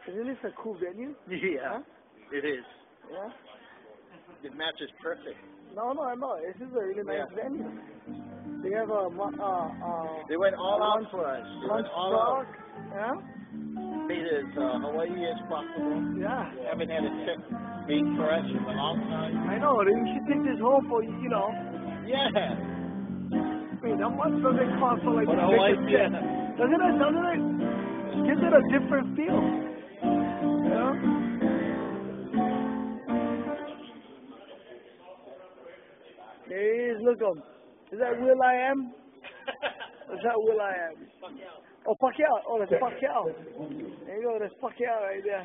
Isn't this a cool venue? Yeah, Huh? it is. Yeah. The match is perfect. No, this is a really nice venue. They have They went all out for us. They went lunch all truck. out. Yeah. Made it as Hawaii as possible. Yeah. Haven't had a set made for us in a long time. I know. You should take this home for Yeah. I mean, how much does it cost for like For to the make Hawaii, a set? yeah. Doesn't it? Gives it a different feel. Yeah. There he is. Look at him. Is that Will I Am? Is that Will I Am? Oh, Pacquiao. Oh, that's Pacquiao. There you go. That's Pacquiao right there.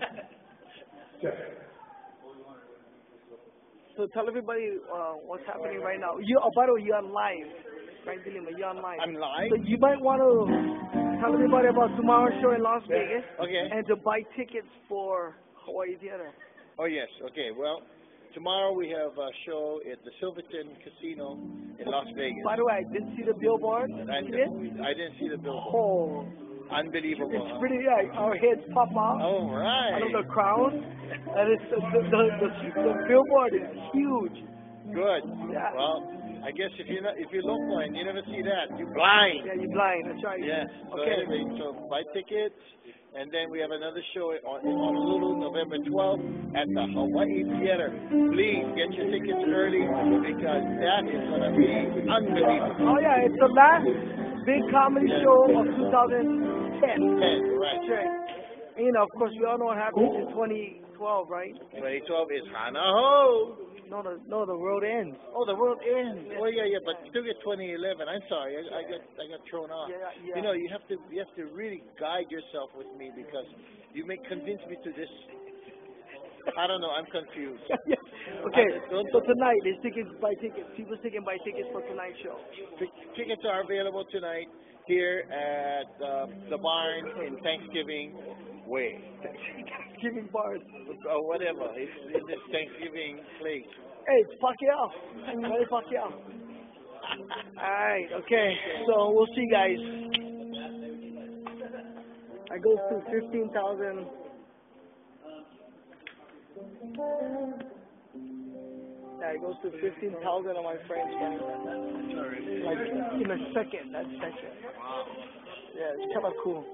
So tell everybody what's happening right now. By the way, you're on live, right, delima? You're on live. I'm live. So you might want to tell everybody about tomorrow's show in Las Vegas. Okay. And to buy tickets for Hawaii Theater. Oh yes. Okay. Well, tomorrow we have a show at the Silverton Casino in Las Vegas. By the way, I didn't see the billboard. I didn't see the billboard. Oh. Unbelievable. It's pretty, our heads pop out. All right. Out of the crown. And it's the billboard is huge. Good. Yeah. Well, I guess if you look and you never see that, you're blind. Yeah, you're blind. That's right. Yes. So Okay. anyway, so buy tickets, and then we have another show on Honolulu, November 12th at the Hawaii Theater. Please get your tickets early because that is going to be unbelievable. Oh yeah, it's the last big comedy show of 2010. 10, right. That's right. And, of course, we all know what happened in 2012, right? 2012 is Hanaho. No, the world ends. Oh, the world ends. Oh yeah, but still get 2011. I'm sorry, I got thrown off. Yeah. You know, you have to really guide yourself with me because you may convince me to this. I don't know. I'm confused. Okay, so tonight there's tickets. Buy tickets. People can buy tickets for tonight's show. Tickets are available tonight here at the barn in Thanksgiving Way. Thanksgiving bars. Or whatever. It's in this Thanksgiving place. Hey, it's Pacquiao. Hey, Pacquiao. Alright, okay. So we'll see, guys. I goes to 15,000. Yeah, it goes to 15,000 of my friends, man. Like in a second. That's second. Wow. Yeah, it's kind of cool.